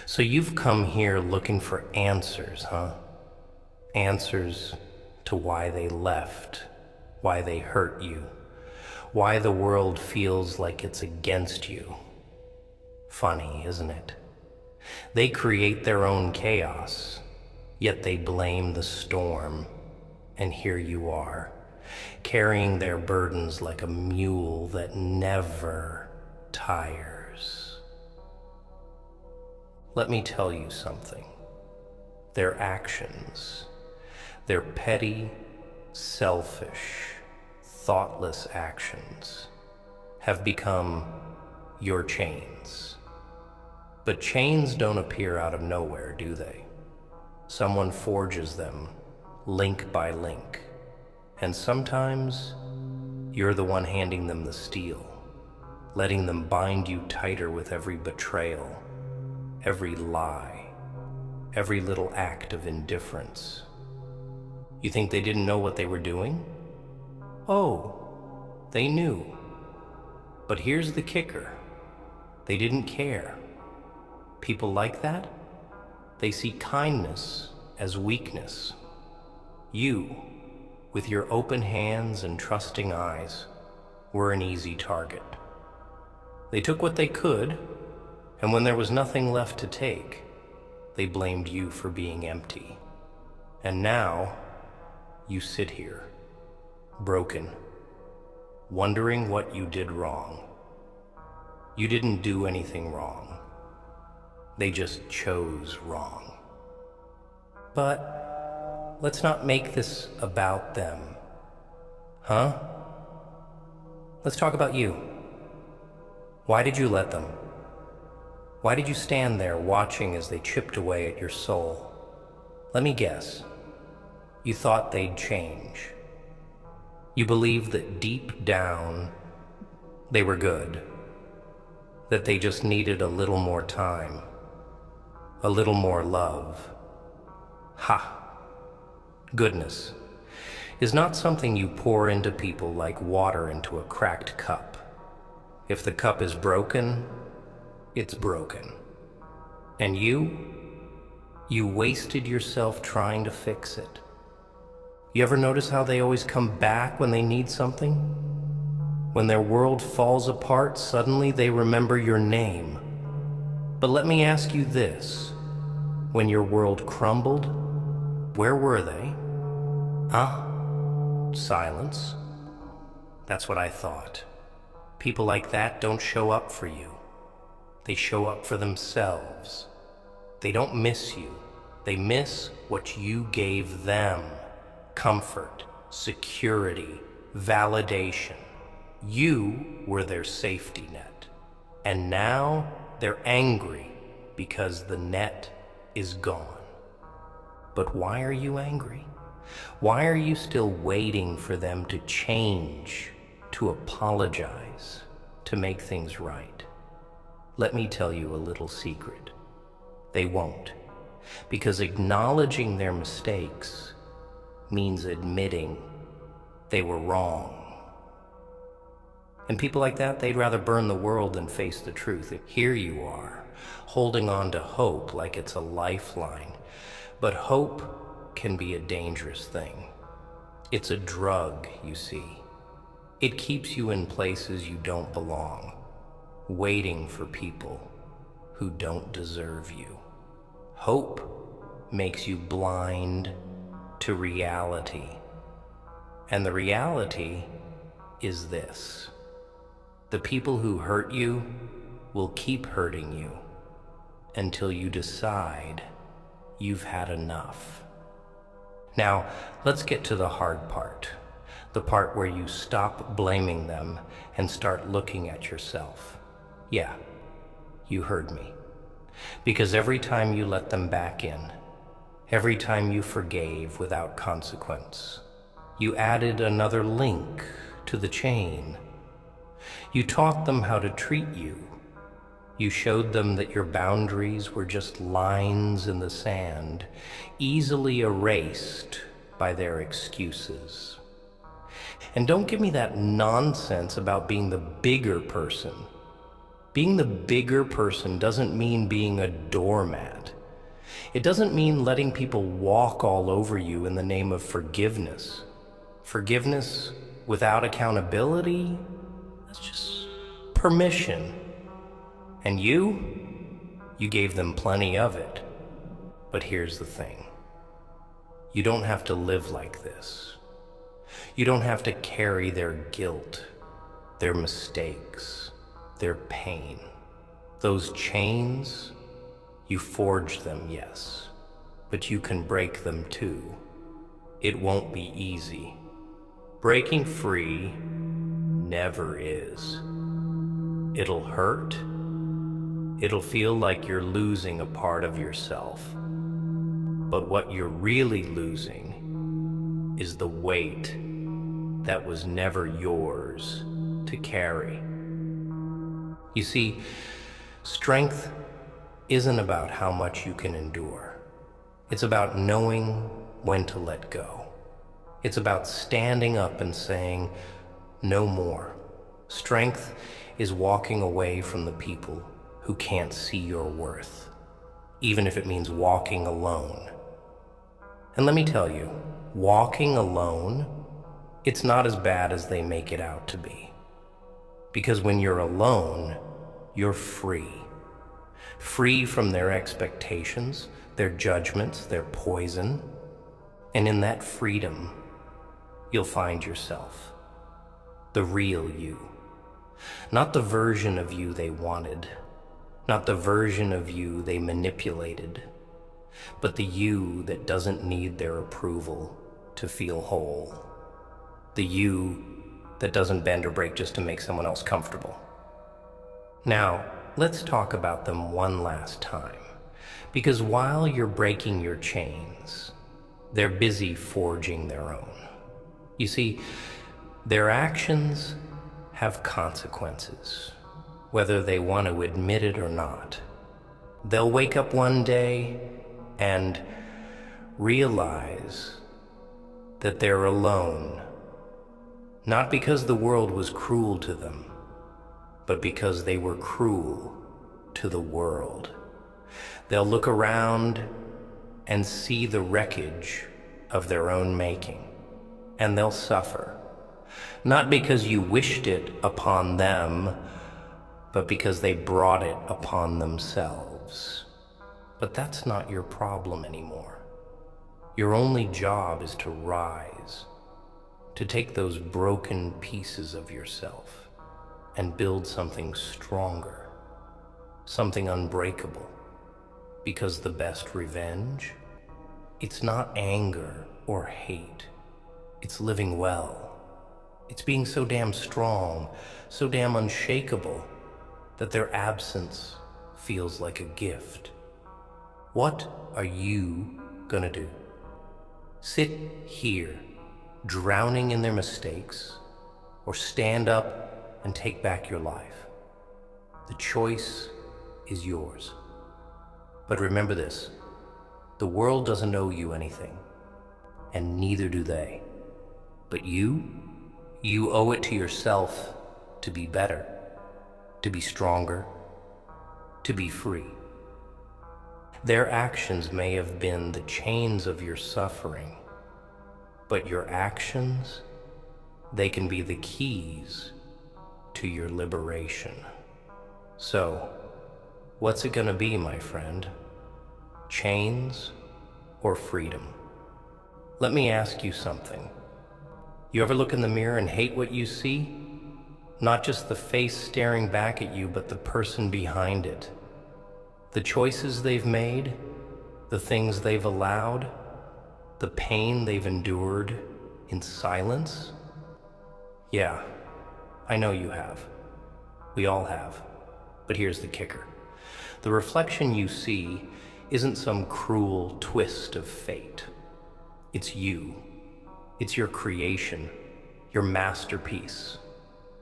So you've come here looking for answers, huh? Answers to why they left, why they hurt you, why the world feels like it's against you. Funny, isn't it? They create their own chaos, yet they blame the storm. And here you are, carrying their burdens like a mule that never tires. Let me tell you something. Their actions, their petty, selfish, thoughtless actions have become your chains. But chains don't appear out of nowhere, do they? Someone forges them, link by link. And sometimes you're the one handing them the steel, letting them bind you tighter with every betrayal, every lie, every little act of indifference. You think they didn't know what they were doing? Oh, they knew. But here's the kicker. They didn't care. People like that, they see kindness as weakness. You, with your open hands and trusting eyes, were an easy target. They took what they could, and when there was nothing left to take, they blamed you for being empty. And now, you sit here, broken, wondering what you did wrong. You didn't do anything wrong. They just chose wrong. But let's not make this about them, huh? Let's talk about you. Why did you let them? Why did you stand there watching as they chipped away at your soul? Let me guess. You thought they'd change. You believed that deep down they were good, that they just needed a little more time, a little more love. Ha! Goodness is not something you pour into people like water into a cracked cup. If the cup is broken, it's broken. And you wasted yourself trying to fix it. You ever notice how they always come back when they need something? When their world falls apart, suddenly they remember your name. But let me ask you this. When your world crumbled, where were they? Silence. That's what I thought. People like that don't show up for you. They show up for themselves. They don't miss you. They miss what you gave them. Comfort, security, validation. You were their safety net. And now they're angry because the net is gone. But why are you angry? Why are you still waiting for them to change, to apologize, to make things right? Let me tell you a little secret. They won't, because acknowledging their mistakes means admitting they were wrong. And people like that, they'd rather burn the world than face the truth. Here you are, holding on to hope like it's a lifeline. But hope can be a dangerous thing. It's a drug, you see. It keeps you in places you don't belong, waiting for people who don't deserve you. Hope makes you blind to reality. And the reality is this. The people who hurt you will keep hurting you until you decide you've had enough. Now, let's get to the hard part. The part where you stop blaming them and start looking at yourself. Yeah, you heard me. Because every time you let them back in, every time you forgave without consequence, you added another link to the chain. You taught them how to treat you. You showed them that your boundaries were just lines in the sand, easily erased by their excuses. And don't give me that nonsense about being the bigger person. Being the bigger person doesn't mean being a doormat. It doesn't mean letting people walk all over you in the name of forgiveness. Forgiveness without accountability, that's just permission. And you gave them plenty of it. But here's the thing. You don't have to live like this. You don't have to carry their guilt, their mistakes, their pain. Those chains, you forged them, yes, but you can break them too. It won't be easy. Breaking free never is. It'll hurt. It'll feel like you're losing a part of yourself. But what you're really losing is the weight that was never yours to carry. You see, strength isn't about how much you can endure. It's about knowing when to let go. It's about standing up and saying, no more. Strength is walking away from the people who can't see your worth, even if it means walking alone. And let me tell you, walking alone, it's not as bad as they make it out to be. Because when you're alone, you're free. Free from their expectations, their judgments, their poison. And in that freedom, you'll find yourself. The real you. Not the version of you they wanted. Not the version of you they manipulated. But the you that doesn't need their approval to feel whole. The you that doesn't bend or break just to make someone else comfortable. Now, let's talk about them one last time. Because while you're breaking your chains, they're busy forging their own. You see, their actions have consequences, whether they want to admit it or not. They'll wake up one day and realize that they're alone, not because the world was cruel to them, but because they were cruel to the world. They'll look around and see the wreckage of their own making, and they'll suffer, not because you wished it upon them, but because they brought it upon themselves. But that's not your problem anymore. Your only job is to rise, to take those broken pieces of yourself and build something stronger, something unbreakable. Because the best revenge, it's not anger or hate. It's living well. It's being so damn strong, so damn unshakable, that their absence feels like a gift. What are you gonna do? Sit here, drowning in their mistakes, or stand up and take back your life? The choice is yours. But remember this, the world doesn't owe you anything, and neither do they. But you owe it to yourself to be better, to be stronger, to be free. Their actions may have been the chains of your suffering, but your actions, they can be the keys to your liberation. So, what's it gonna be, my friend? Chains or freedom? Let me ask you something. You ever look in the mirror and hate what you see? Not just the face staring back at you, but the person behind it. The choices they've made, the things they've allowed, the pain they've endured in silence? Yeah, I know you have. We all have. But here's the kicker. The reflection you see isn't some cruel twist of fate. It's you. It's your creation, your masterpiece.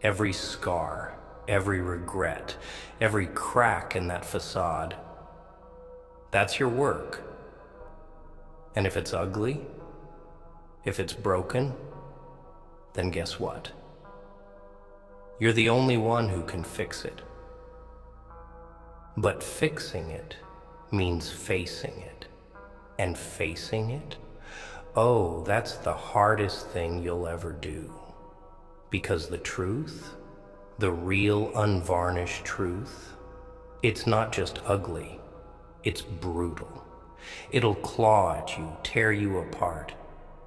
Every scar, every regret, every crack in that facade. That's your work. And if it's ugly, if it's broken, then guess what? You're the only one who can fix it. But fixing it means facing it. And facing it, oh, that's the hardest thing you'll ever do. Because the truth, the real unvarnished truth, it's not just ugly, it's brutal. It'll claw at you, tear you apart,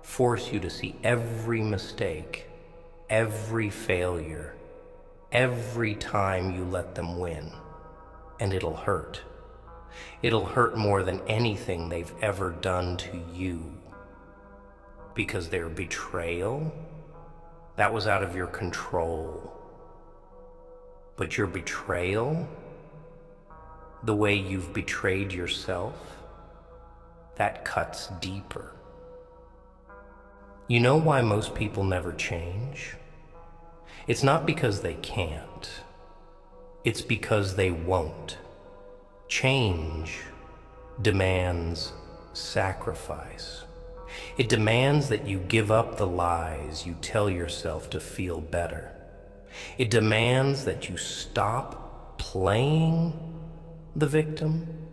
force you to see every mistake, every failure, every time you let them win. And it'll hurt. It'll hurt more than anything they've ever done to you. Because their betrayal, that was out of your control. But your betrayal, the way you've betrayed yourself, that cuts deeper. You know why most people never change? It's not because they can't. It's because they won't. Change demands sacrifice. It demands that you give up the lies you tell yourself to feel better. It demands that you stop playing the victim,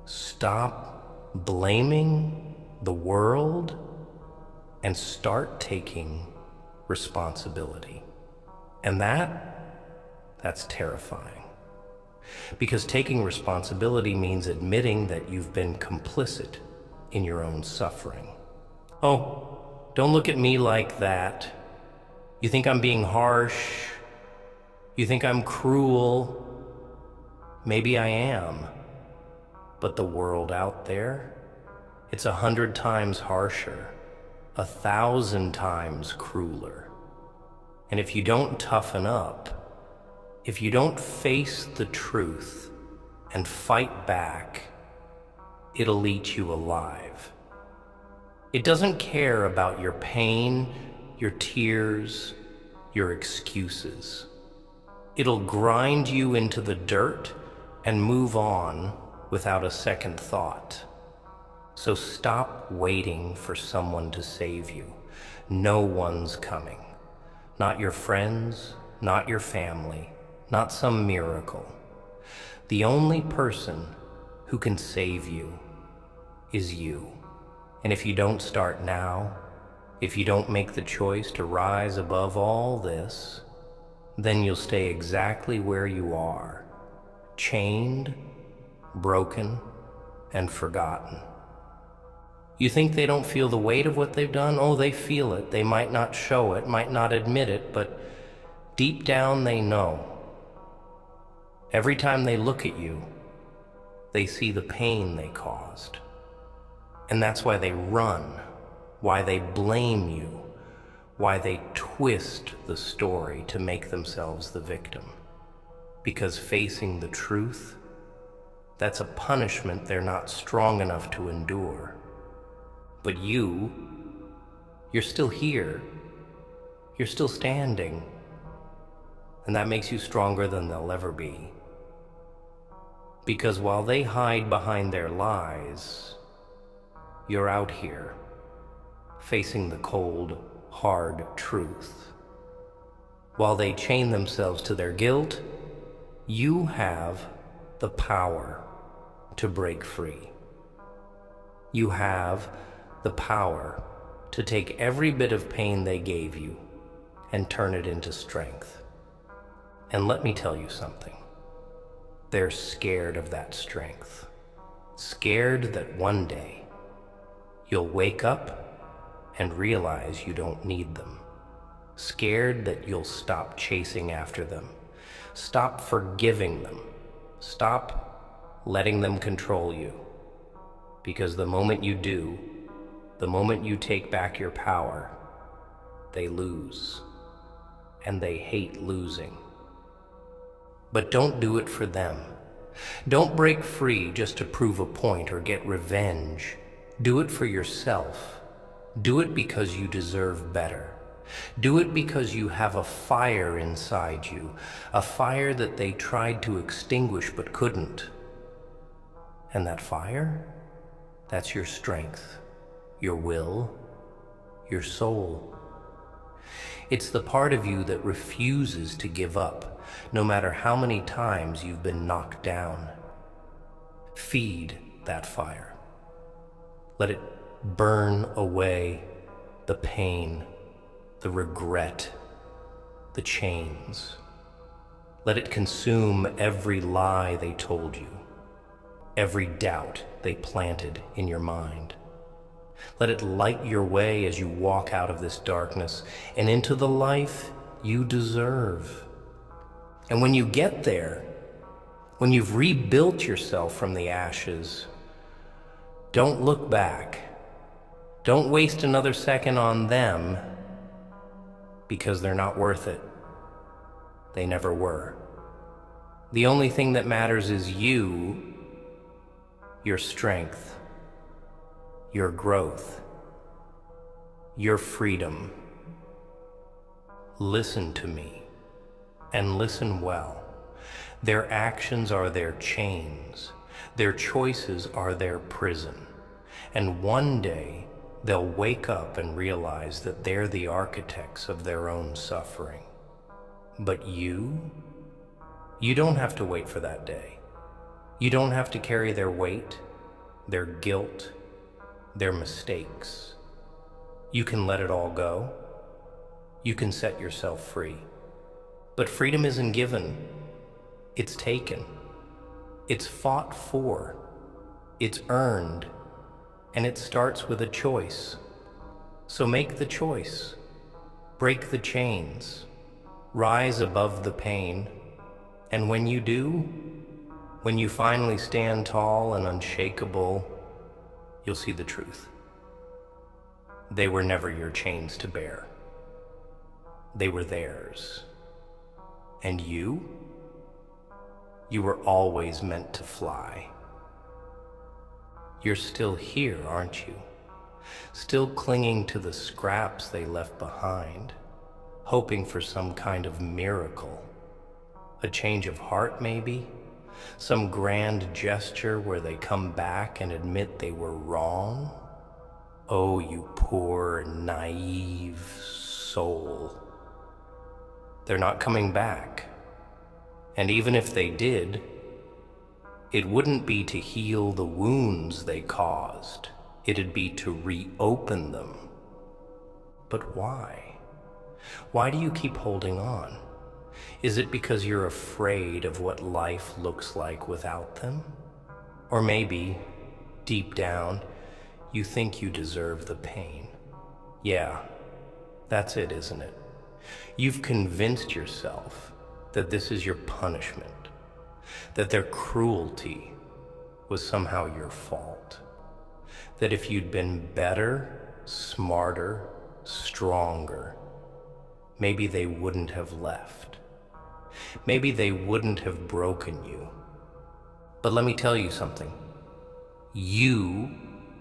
stop blaming the world, and start taking responsibility. And that's terrifying. Because taking responsibility means admitting that you've been complicit in your own suffering. Oh, don't look at me like that. You think I'm being harsh? You think I'm cruel? Maybe I am. But the world out there, it's 100 times harsher, 1,000 times crueler. And if you don't toughen up, if you don't face the truth and fight back, it'll eat you alive. It doesn't care about your pain, your tears, your excuses. It'll grind you into the dirt and move on without a second thought. So stop waiting for someone to save you. No one's coming. Not your friends, not your family, not some miracle. The only person who can save you is you. And if you don't start now, if you don't make the choice to rise above all this, then you'll stay exactly where you are, chained, broken, and forgotten. You think they don't feel the weight of what they've done? Oh, they feel it. They might not show it, might not admit it, but deep down they know. Every time they look at you, they see the pain they caused. And that's why they run, why they blame you, why they twist the story to make themselves the victim. Because facing the truth, that's a punishment they're not strong enough to endure. But you're still here. You're still standing. And that makes you stronger than they'll ever be. Because while they hide behind their lies, you're out here, facing the cold, hard truth. While they chain themselves to their guilt, you have the power to break free. You have the power to take every bit of pain they gave you and turn it into strength. And let me tell you something. They're scared of that strength. Scared that one day you'll wake up and realize you don't need them. Scared that you'll stop chasing after them. Stop forgiving them. Stop letting them control you. Because the moment you do, the moment you take back your power, they lose. And they hate losing. But don't do it for them. Don't break free just to prove a point or get revenge. Do it for yourself. Do it because you deserve better. Do it because you have a fire inside you, a fire that they tried to extinguish but couldn't. And that fire, that's your strength, your will, your soul. It's the part of you that refuses to give up, no matter how many times you've been knocked down. Feed that fire. Let it burn away the pain, the regret, the chains. Let it consume every lie they told you, every doubt they planted in your mind. Let it light your way as you walk out of this darkness and into the life you deserve. And when you get there, when you've rebuilt yourself from the ashes, don't look back. Don't waste another second on them, because they're not worth it. They never were. The only thing that matters is you, your strength, your growth, your freedom. Listen to me, and listen well. Their actions are their chains. Their choices are their prison. And one day, they'll wake up and realize that they're the architects of their own suffering. But you don't have to wait for that day. You don't have to carry their weight, their guilt, their mistakes. You can let it all go. You can set yourself free. But freedom isn't given. It's taken. It's fought for. It's earned. And it starts with a choice. So make the choice. Break the chains. Rise above the pain. And when you do, when you finally stand tall and unshakable, you'll see the truth. They were never your chains to bear. They were theirs. And you were always meant to fly. You're still here, aren't you? Still clinging to the scraps they left behind, hoping for some kind of miracle. A change of heart, maybe? Some grand gesture where they come back and admit they were wrong? Oh, you poor, naive soul. They're not coming back. And even if they did, it wouldn't be to heal the wounds they caused. It'd be to reopen them. But why? Why do you keep holding on? Is it because you're afraid of what life looks like without them? Or maybe, deep down, you think you deserve the pain. Yeah, that's it, isn't it? You've convinced yourself that this is your punishment, that their cruelty was somehow your fault, that if you'd been better, smarter, stronger, maybe they wouldn't have left. Maybe they wouldn't have broken you. But let me tell you something. You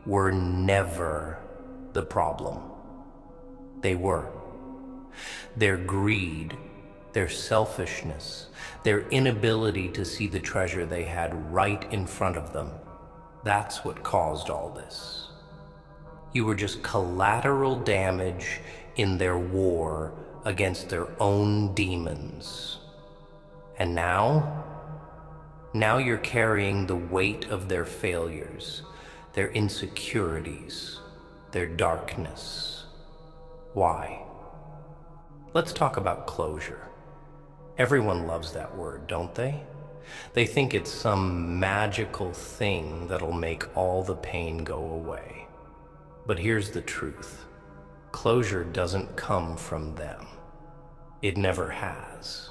were never the problem. They were. Their greed, their selfishness, their inability to see the treasure they had right in front of them, that's what caused all this. You were just collateral damage in their war against their own demons. And now you're carrying the weight of their failures, their insecurities, their darkness. Why? Let's talk about closure. Everyone loves that word, don't they? They think it's some magical thing that'll make all the pain go away. But here's the truth. Closure doesn't come from them. It never has.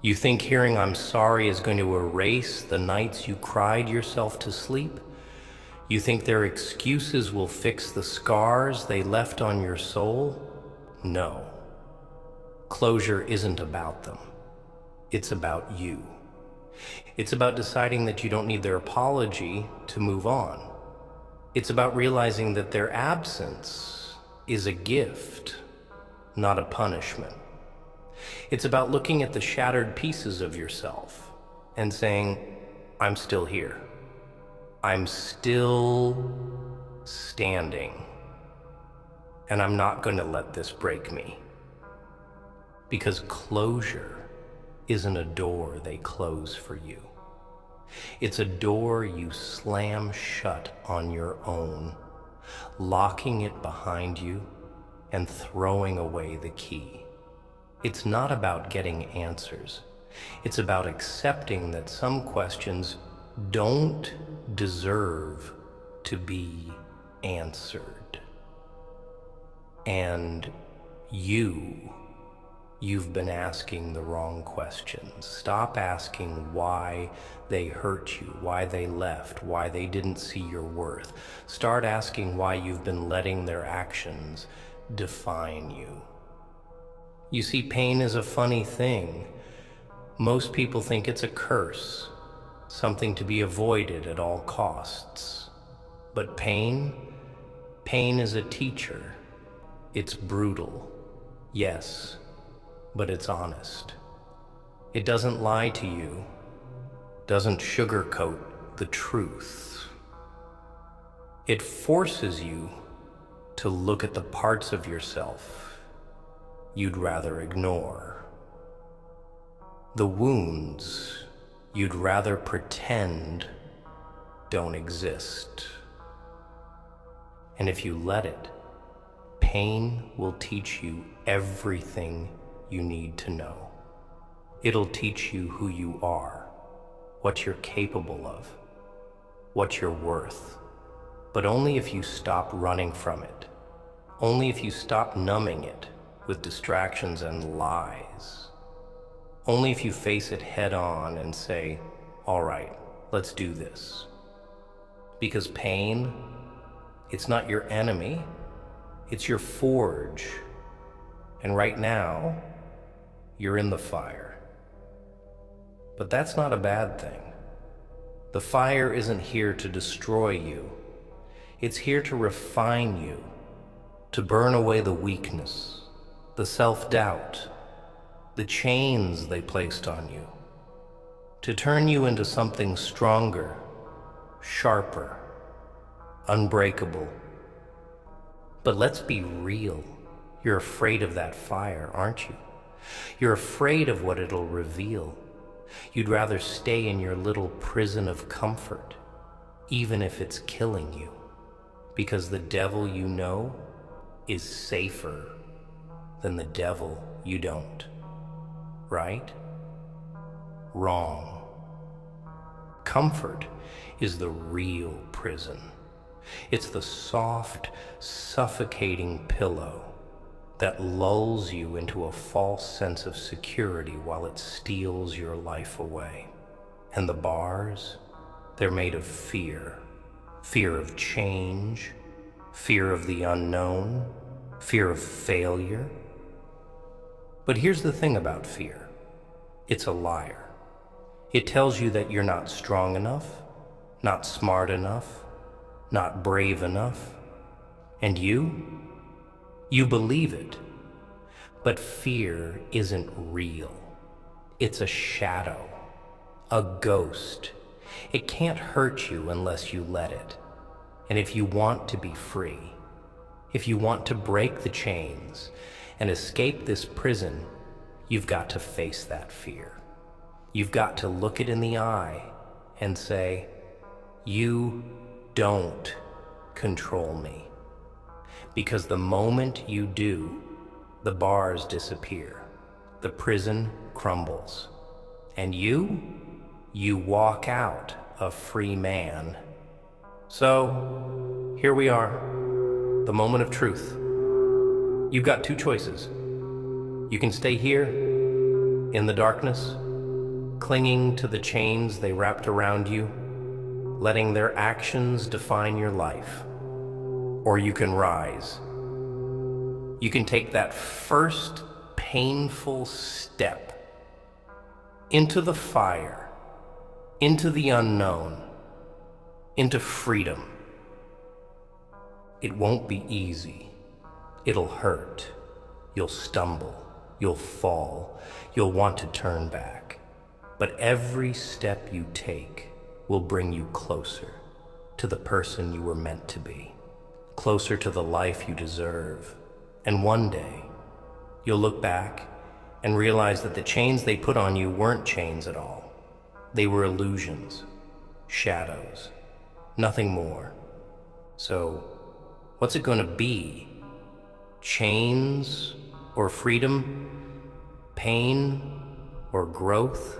You think hearing "I'm sorry" is going to erase the nights you cried yourself to sleep? You think their excuses will fix the scars they left on your soul? No. Closure isn't about them. It's about you. It's about deciding that you don't need their apology to move on. It's about realizing that their absence is a gift, not a punishment. It's about looking at the shattered pieces of yourself and saying, I'm still here. I'm still standing. And I'm not going to let this break me. Because closure isn't a door they close for you. It's a door you slam shut on your own, locking it behind you and throwing away the key. It's not about getting answers. It's about accepting that some questions don't deserve to be answered. And you've been asking the wrong questions. Stop asking why they hurt you, why they left, why they didn't see your worth. Start asking why you've been letting their actions define you. You see, pain is a funny thing. Most people think it's a curse, something to be avoided at all costs. But pain is a teacher. It's brutal, yes, but it's honest. It doesn't lie to you, doesn't sugarcoat the truth. It forces you to look at the parts of yourself you'd rather ignore, the wounds you'd rather pretend don't exist. And if you let it, pain will teach you everything you need to know. It'll teach you who you are, what you're capable of, what you're worth. But only if you stop running from it. Only if you stop numbing it with distractions and lies. Only if you face it head on and say, all right, let's do this. Because pain, it's not your enemy, it's your forge. And right now, you're in the fire. But that's not a bad thing. The fire isn't here to destroy you. It's here to refine you, to burn away the weakness, the self-doubt, the chains they placed on you, to turn you into something stronger, sharper, unbreakable. But let's be real. You're afraid of that fire, aren't you? You're afraid of what it'll reveal. You'd rather stay in your little prison of comfort, even if it's killing you, because the devil you know is safer than the devil you don't. Right? Wrong. Comfort is the real prison. It's the soft, suffocating pillow that lulls you into a false sense of security while it steals your life away. And the bars, they're made of fear. Fear of change, fear of the unknown, fear of failure. But here's the thing about fear. It's a liar. It tells you that you're not strong enough, not smart enough, not brave enough. And you believe it. But fear isn't real. It's a shadow, a ghost. It can't hurt you unless you let it. And if you want to be free, if you want to break the chains and escape this prison, you've got to face that fear. You've got to look it in the eye and say, you don't control me. Because the moment you do, the bars disappear, the prison crumbles, and you walk out a free man. So, here we are, the moment of truth. You've got two choices. You can stay here, in the darkness, clinging to the chains they wrapped around you, letting their actions define your life. Or you can rise. You can take that first painful step into the fire, into the unknown, into freedom. It won't be easy. It'll hurt. You'll stumble. You'll fall. You'll want to turn back. But every step you take will bring you closer to the person you were meant to be, closer to the life you deserve. And one day, you'll look back and realize that the chains they put on you weren't chains at all. They were illusions, shadows, nothing more. So, what's it going to be? Chains or freedom? Pain or growth?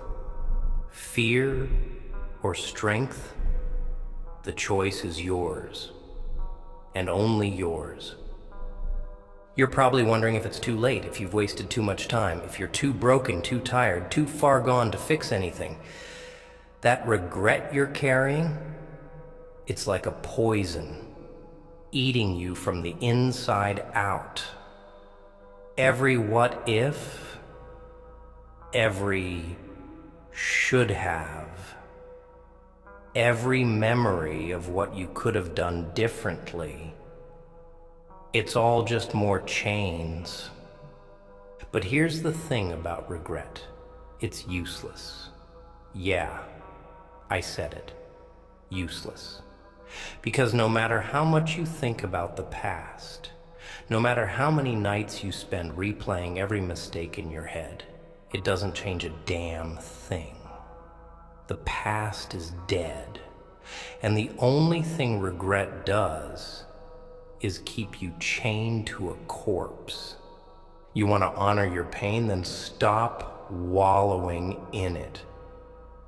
Fear or strength? The choice is yours, and only yours. You're probably wondering if it's too late, if you've wasted too much time, if you're too broken, too tired, too far gone to fix anything. That regret you're carrying, it's like a poison, eating you from the inside out. Every what if, every should have, every memory of what you could have done differently, it's all just more chains. But here's the thing about regret. It's useless. Yeah, I said it. Useless. Because no matter how much you think about the past, no matter how many nights you spend replaying every mistake in your head, it doesn't change a damn thing. The past is dead. And the only thing regret does is keep you chained to a corpse. You want to honor your pain? Then stop wallowing in it.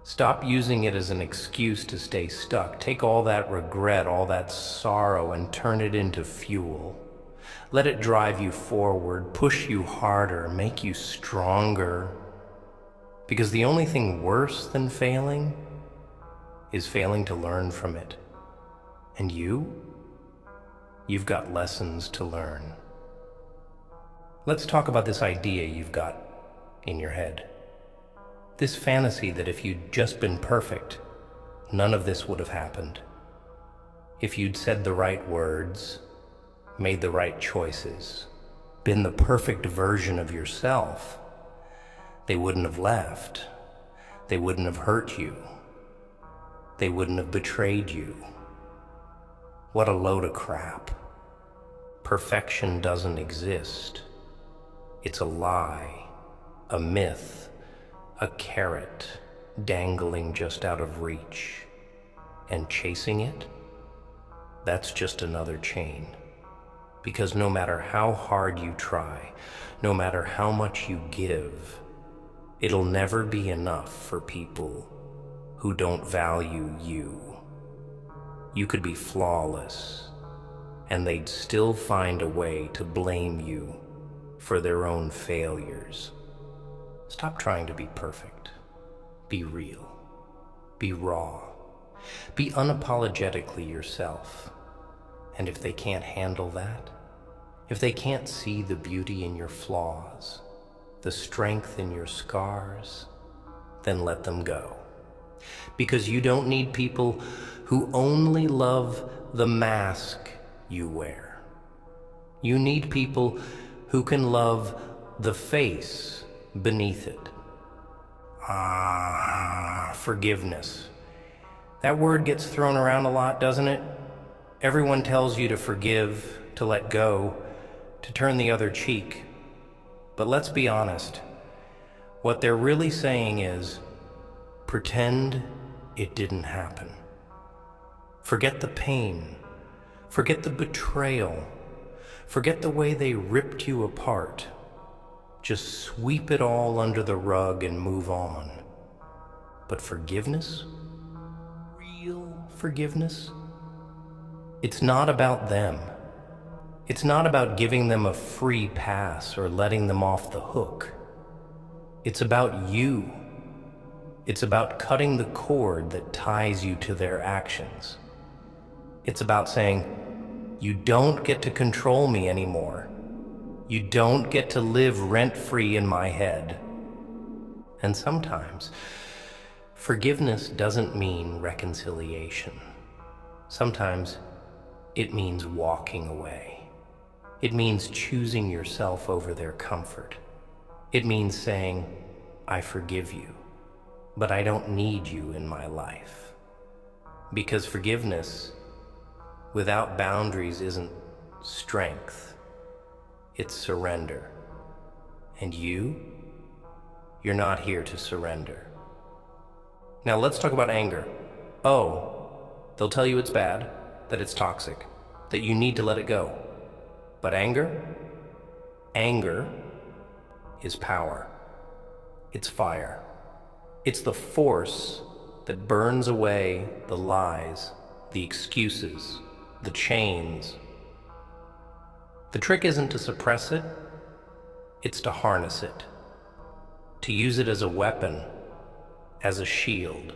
Stop using it as an excuse to stay stuck. Take all that regret, all that sorrow, and turn it into fuel. Let it drive you forward, push you harder, make you stronger. Because the only thing worse than failing is failing to learn from it. And you've got lessons to learn. Let's talk about this idea you've got in your head. This fantasy that if you'd just been perfect, none of this would have happened. If you'd said the right words, made the right choices, been the perfect version of yourself, they wouldn't have left. They wouldn't have hurt you. They wouldn't have betrayed you. What a load of crap. Perfection doesn't exist. It's a lie, a myth, a carrot dangling just out of reach. And chasing it, that's just another chain. Because no matter how hard you try, no matter how much you give, it'll never be enough for people who don't value you. You could be flawless, and they'd still find a way to blame you for their own failures. Stop trying to be perfect. Be real. Be raw. Be unapologetically yourself. And if they can't handle that, if they can't see the beauty in your flaws, the strength in your scars, then let them go. Because you don't need people who only love the mask you wear. You need people who can love the face beneath it. Forgiveness. That word gets thrown around a lot, doesn't it? Everyone tells you to forgive, to let go, to turn the other cheek. But let's be honest. What they're really saying is, pretend it didn't happen. Forget the pain. Forget the betrayal. Forget the way they ripped you apart. Just sweep it all under the rug and move on. But forgiveness? Real forgiveness? It's not about them. It's not about giving them a free pass or letting them off the hook. It's about you. It's about cutting the cord that ties you to their actions. It's about saying, you don't get to control me anymore. You don't get to live rent-free in my head. And sometimes, forgiveness doesn't mean reconciliation. Sometimes, it means walking away. It means choosing yourself over their comfort. It means saying, I forgive you, but I don't need you in my life. Because forgiveness without boundaries isn't strength, it's surrender. And you're not here to surrender. Now let's talk about anger. Oh, they'll tell you it's bad, that it's toxic, that you need to let it go. But anger? Anger is power. It's fire. It's the force that burns away the lies, the excuses, the chains. The trick isn't to suppress it, it's to harness it, to use it as a weapon, as a shield,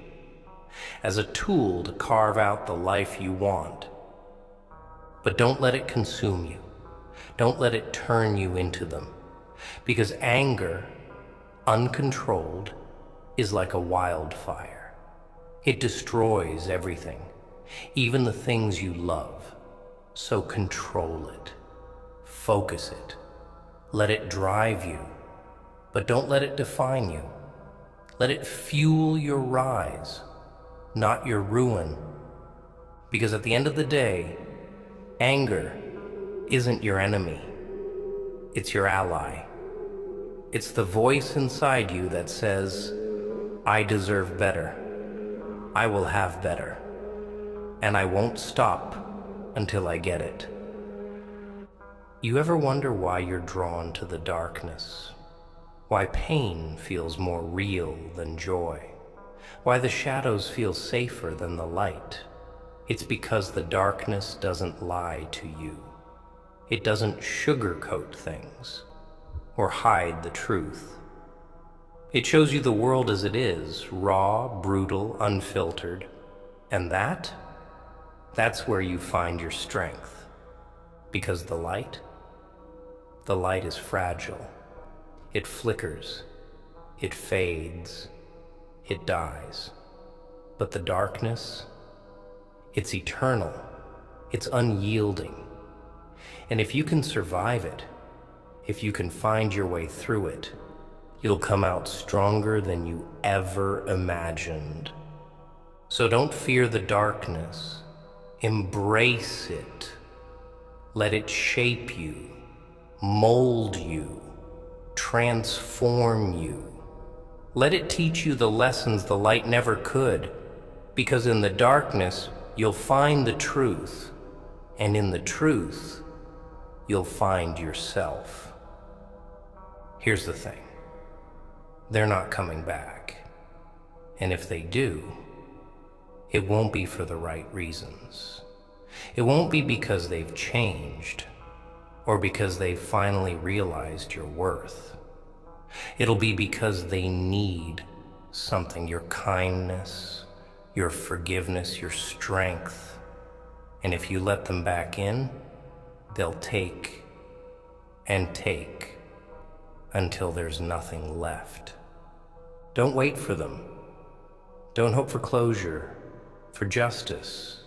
as a tool to carve out the life you want. But don't let it consume you. Don't let it turn you into them. Because anger, uncontrolled, is like a wildfire. It destroys everything, even the things you love. So control it. Focus it. Let it drive you. But don't let it define you. Let it fuel your rise, not your ruin. Because at the end of the day, anger isn't your enemy. It's your ally. It's the voice inside you that says, I deserve better. I will have better. And I won't stop until I get it. You ever wonder why you're drawn to the darkness? Why pain feels more real than joy? Why the shadows feel safer than the light? It's because the darkness doesn't lie to you. It doesn't sugarcoat things or hide the truth. It shows you the world as it is, raw, brutal, unfiltered. And that's where you find your strength. Because the light is fragile. It flickers, it fades, it dies. But the darkness, it's eternal, it's unyielding. And if you can survive it, if you can find your way through it, you'll come out stronger than you ever imagined. So don't fear the darkness. Embrace it. Let it shape you, mold you, transform you. Let it teach you the lessons the light never could, because in the darkness, you'll find the truth, and in the truth, you'll find yourself. Here's the thing. They're not coming back. And if they do, it won't be for the right reasons. It won't be because they've changed or because they've finally realized your worth. It'll be because they need something, your kindness, your forgiveness, your strength. And if you let them back in, they'll take and take until there's nothing left. Don't wait for them. Don't hope for closure, for justice,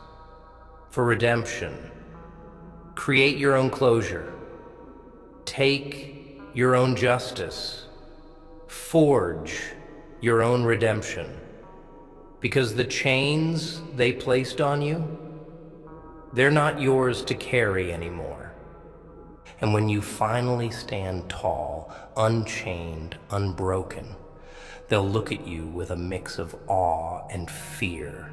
for redemption. Create your own closure. Take your own justice. Forge your own redemption. Because the chains they placed on you, they're not yours to carry anymore. And when you finally stand tall, unchained, unbroken, they'll look at you with a mix of awe and fear.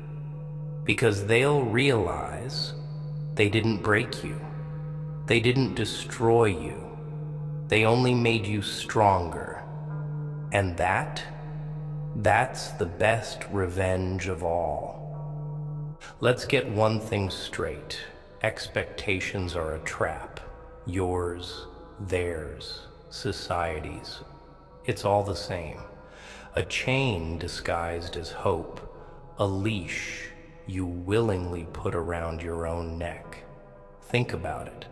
Because they'll realize they didn't break you. They didn't destroy you. They only made you stronger. And that's the best revenge of all. Let's get one thing straight. Expectations are a trap. Yours, theirs, society's. It's all the same. A chain disguised as hope. A leash you willingly put around your own neck. Think about it.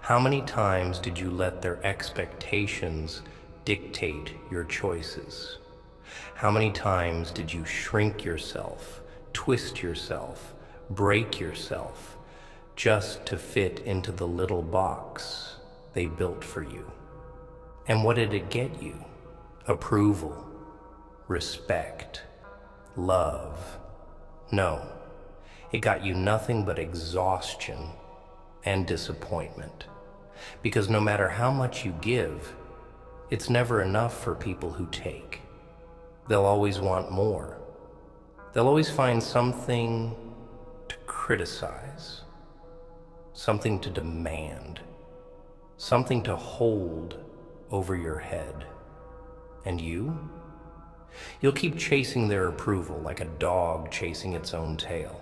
How many times did you let their expectations dictate your choices? How many times did you shrink yourself, twist yourself, break yourself, just to fit into the little box they built for you? And what did it get you? Approval, respect, love. No, it got you nothing but exhaustion and disappointment. Because no matter how much you give, it's never enough for people who take. They'll always want more. They'll always find something to criticize, something to demand, something to hold over your head. And you'll keep chasing their approval like a dog chasing its own tail,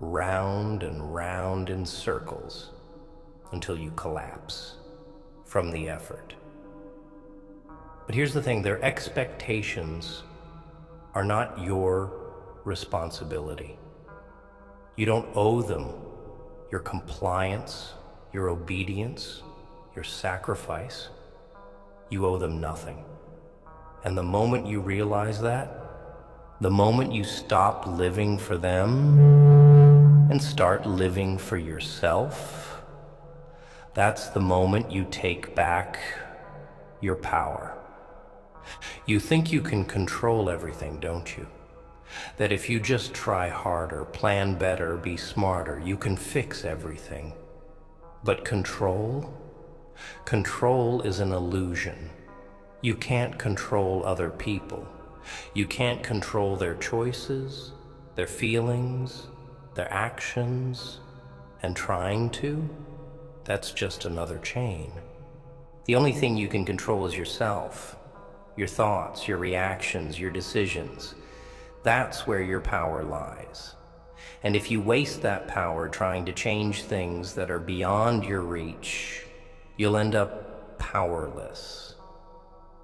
round and round in circles until you collapse from the effort. But here's the thing, their expectations are not your responsibility. You don't owe them your compliance, your obedience, your sacrifice. You owe them nothing. And the moment you realize that, the moment you stop living for them and start living for yourself, that's the moment you take back your power. You think you can control everything, don't you? That if you just try harder, plan better, be smarter, you can fix everything. But control is an illusion. You can't control other people. You can't control their choices, their feelings, their actions, and trying to, that's just another chain. The only thing you can control is yourself, your thoughts, your reactions, your decisions. That's where your power lies. And if you waste that power trying to change things that are beyond your reach, you'll end up powerless,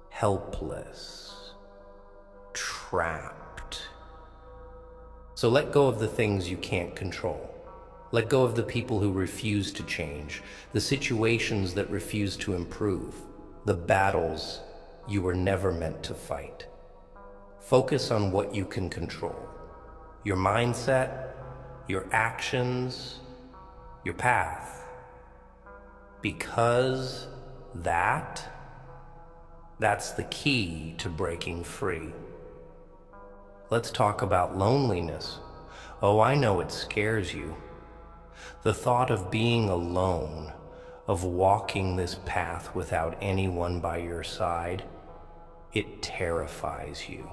helpless, trapped. So let go of the things you can't control. Let go of the people who refuse to change, the situations that refuse to improve, the battles you were never meant to fight. Focus on what you can control. Your mindset, your actions, your path. Because that's the key to breaking free. Let's talk about loneliness. Oh, I know it scares you. The thought of being alone, of walking this path without anyone by your side, it terrifies you.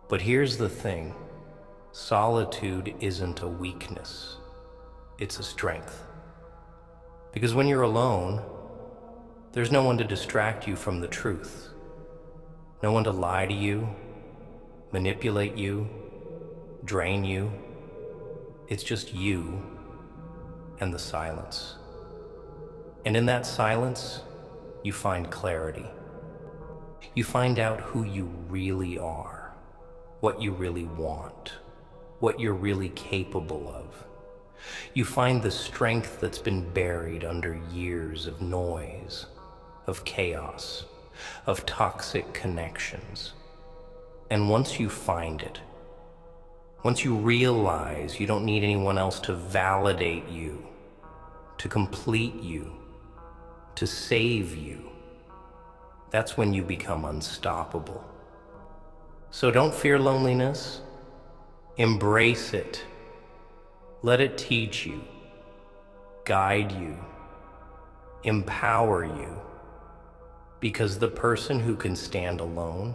But here's the thing, solitude isn't a weakness, it's a strength. Because when you're alone, there's no one to distract you from the truth, no one to lie to you, manipulate you, drain you. It's just you and the silence. And in that silence, you find clarity. You find out who you really are, what you really want, what you're really capable of. You find the strength that's been buried under years of noise, of chaos, of toxic connections. And once you find it, once you realize you don't need anyone else to validate you, to complete you, to save you, that's when you become unstoppable. So don't fear loneliness. Embrace it. Let it teach you, guide you, empower you. Because the person who can stand alone,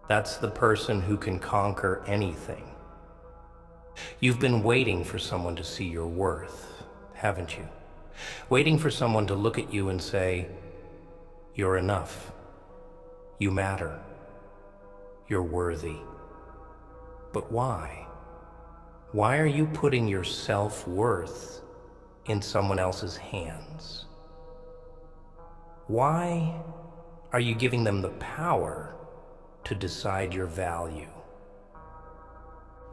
that's the person who can conquer anything. You've been waiting for someone to see your worth, haven't you? Waiting for someone to look at you and say, you're enough. You matter. You're worthy. But why? Why are you putting your self-worth in someone else's hands? Why are you giving them the power to decide your value?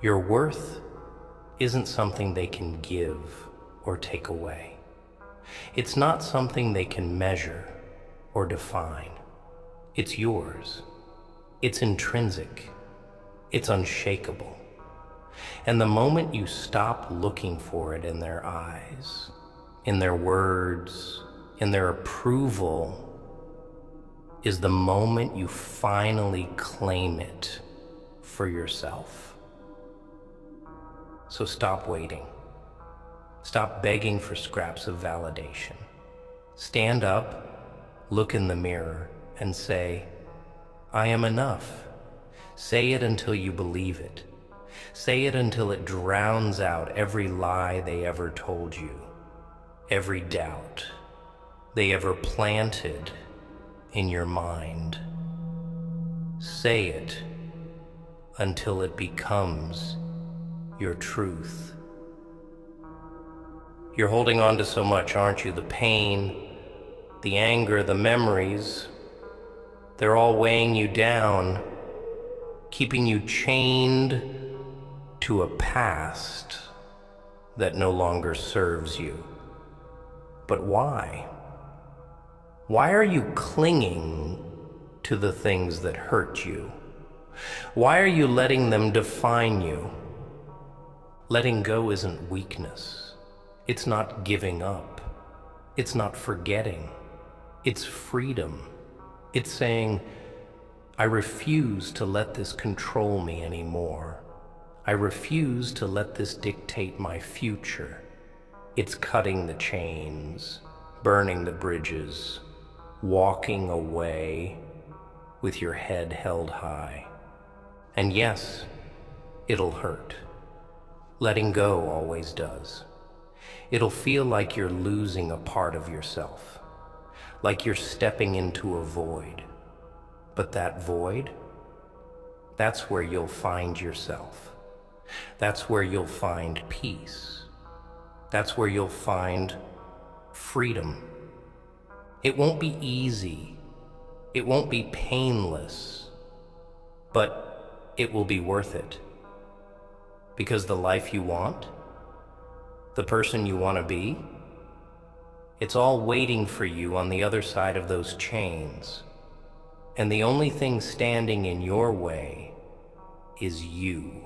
Your worth isn't something they can give or take away. It's not something they can measure or define. It's yours. It's intrinsic. It's unshakable. And the moment you stop looking for it in their eyes, in their words, in their approval, is the moment you finally claim it for yourself. So stop waiting. Stop begging for scraps of validation. Stand up, look in the mirror, and say, I am enough. Say it until you believe it. Say it until it drowns out every lie they ever told you, every doubt they ever planted in your mind. Say it until it becomes your truth. You're holding on to so much, aren't you? The pain, the anger, the memories, they're all weighing you down, keeping you chained to a past that no longer serves you. But why? Why are you clinging to the things that hurt you? Why are you letting them define you? Letting go isn't weakness. It's not giving up. It's not forgetting. It's freedom. It's saying, I refuse to let this control me anymore. I refuse to let this dictate my future. It's cutting the chains, burning the bridges, walking away with your head held high. And yes, it'll hurt. Letting go always does. It'll feel like you're losing a part of yourself, like you're stepping into a void. But that void, that's where you'll find yourself. That's where you'll find peace. That's where you'll find freedom. It won't be easy. It won't be painless, but it will be worth it. Because the life you want, the person you want to be, it's all waiting for you on the other side of those chains. And the only thing standing in your way is you.